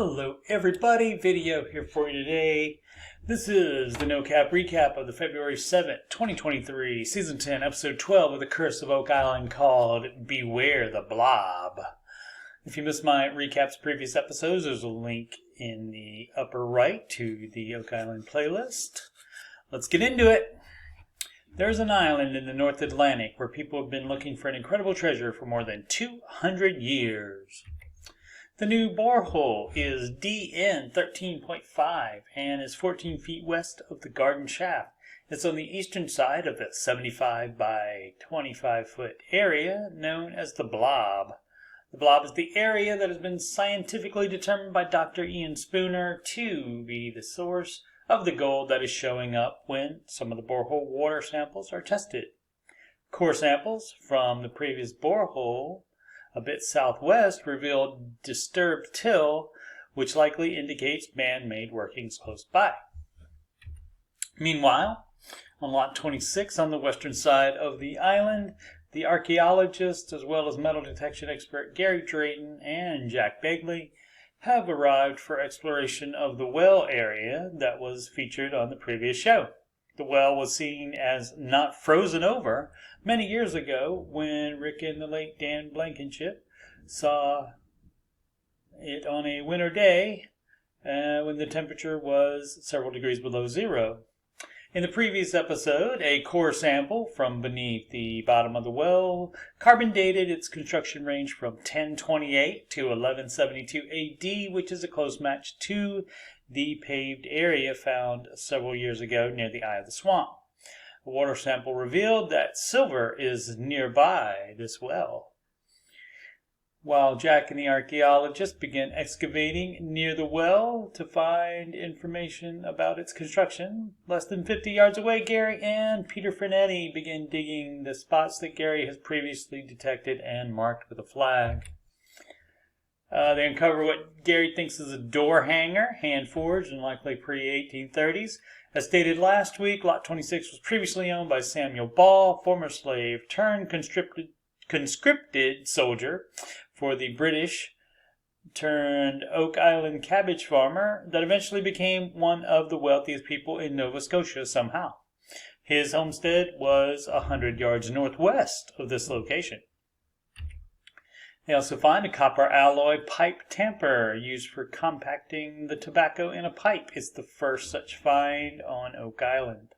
Hello everybody, video here for you today. This is the No Cap recap of the February 7th, 2023, Season 10, Episode 12 of The Curse of Oak Island called Beware the Blob. If you missed my recaps of previous episodes, there's a link in the upper right to the Oak Island playlist. Let's get into it. There's an island in the North Atlantic where people have been looking for an incredible treasure for more than 200 years. The new borehole is DN 13.5 and is 14 feet west of the garden shaft. It's on the eastern side of the 75 by 25 foot area known as the Blob. The Blob is the area that has been scientifically determined by Dr. Ian Spooner to be the source of the gold that is showing up when some of the borehole water samples are tested. Core samples from the previous borehole a bit southwest revealed disturbed till, which likely indicates man-made workings close by. Meanwhile, on Lot 26 on the western side of the island, the archaeologists as well as metal detection expert Gary Drayton and Jack Begley have arrived for exploration of the well area that was featured on the previous show. The well was seen as not frozen over many years ago when Rick and the late Dan Blankenship saw it on a winter day when the temperature was several degrees below zero. In the previous episode, a core sample from beneath the bottom of the well carbon dated its construction range from 1028 to 1172 AD, which is a close match to the paved area found several years ago near the eye of the swamp. A water sample revealed that silver is nearby this well. While Jack and the archaeologist began excavating near the well to find information about its construction, less than 50 yards away, Gary and Peter Frenetti began digging the spots that Gary has previously detected and marked with a flag. They uncover what Gary thinks is a door hanger, hand-forged and likely pre-1830s. As stated last week, Lot 26 was previously owned by Samuel Ball, former slave turned conscripted soldier for the British turned Oak Island cabbage farmer that eventually became one of the wealthiest people in Nova Scotia somehow. His homestead was 100 yards northwest of this location. They also find a copper alloy pipe tamper used for compacting the tobacco in a pipe. It's the first such find on Oak Island.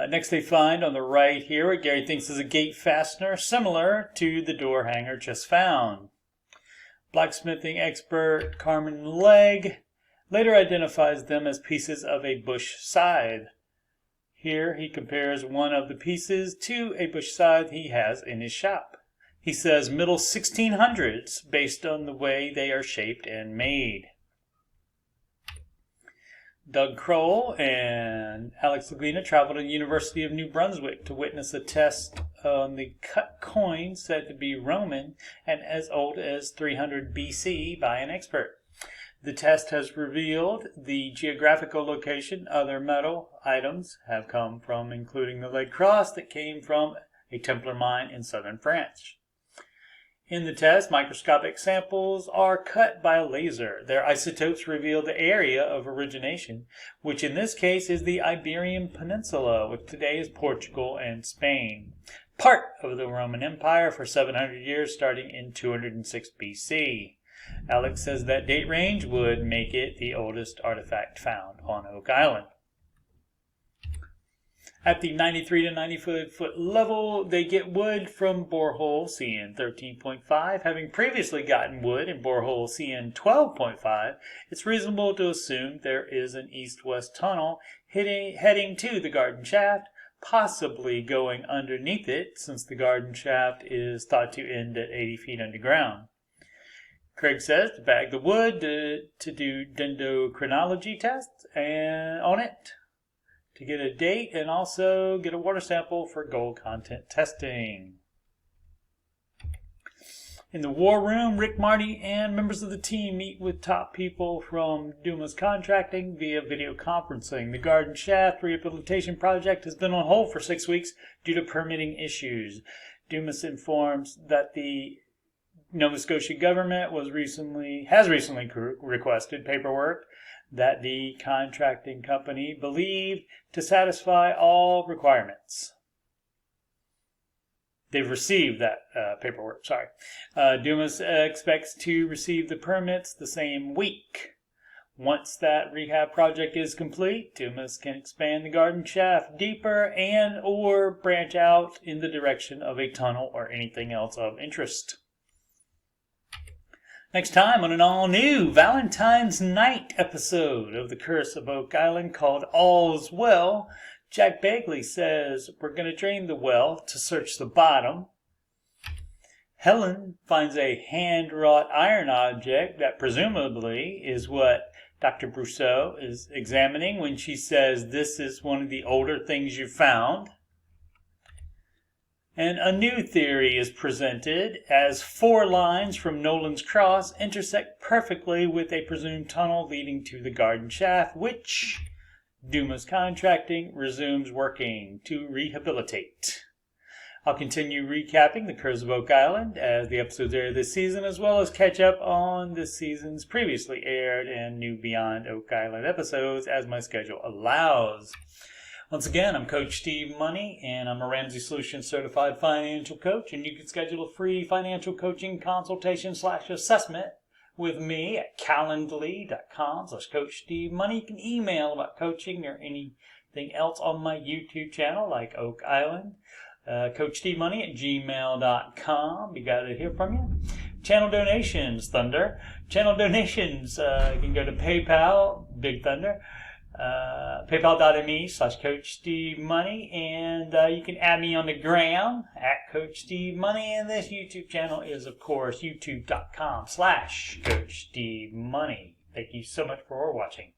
Next they find on the right here what Gary thinks is a gate fastener similar to the door hanger just found. Blacksmithing expert Carmen Legg later identifies them as pieces of a bush scythe. Here he compares one of the pieces to a bush scythe he has in his shop. He says middle 1600s based on the way they are shaped and made. Doug Kroll and Alex Laglina traveled to the University of New Brunswick to witness a test on the cut coin said to be Roman and as old as 300 BC by an expert. The test has revealed the geographical location other metal items have come from, including the lead cross that came from a Templar mine in southern France. In the test, microscopic samples are cut by a laser. Their isotopes reveal the area of origination, which in this case is the Iberian Peninsula, which today is Portugal and Spain, part of the Roman Empire for 700 years starting in 206 BC. Alex says that date range would make it the oldest artifact found on Oak Island. At the 93 to 95 foot level, they get wood from borehole CN 13.5. Having previously gotten wood in borehole CN 12.5, it's reasonable to assume there is an east-west tunnel heading to the garden shaft, possibly going underneath it, since the garden shaft is thought to end at 80 feet underground. Craig says to bag the wood to do dendrochronology tests on it, to get a date and also get a water sample for gold content testing. In the war room, Rick, Marty, and members of the team meet with top people from Dumas Contracting via video conferencing. The garden shaft rehabilitation project has been on hold for 6 weeks due to permitting issues. Dumas informs that the Nova Scotia government has recently requested paperwork that the contracting company believed to satisfy all requirements. They've received that paperwork, sorry. Dumas expects to receive the permits the same week. Once that rehab project is complete, Dumas can expand the garden shaft deeper and or branch out in the direction of a tunnel or anything else of interest. Next time on an all-new Valentine's Night episode of The Curse of Oak Island called All's Well, Jack Bagley says we're going to drain the well to search the bottom. Helen finds a hand-wrought iron object that presumably is what Dr. Brousseau is examining when she says this is one of the older things you found. And a new theory is presented as 4 lines from Nolan's Cross intersect perfectly with a presumed tunnel leading to the garden shaft, which Dumas Contracting resumes working to rehabilitate. I'll continue recapping The Curse of Oak Island as the episodes air this season, as well as catch up on this season's previously aired and new Beyond Oak Island episodes as my schedule allows. Once again, I'm Coach Steve Money, and I'm a Ramsey Solutions Certified Financial Coach, and you can schedule a free financial coaching consultation/assessment with me at calendly.com/Coach Steve Money. You can email about coaching or anything else on my YouTube channel like Oak Island. CoachSteveMoney@gmail.com. We got to hear from you. Channel donations, Thunder. Channel donations, you can go to PayPal, Big Thunder. PayPal.me/CoachSteveMoney, and you can add me on the gram at Coach Steve Money, and this YouTube channel is, of course, youtube.com/Coach Steve Money. Thank you so much for watching.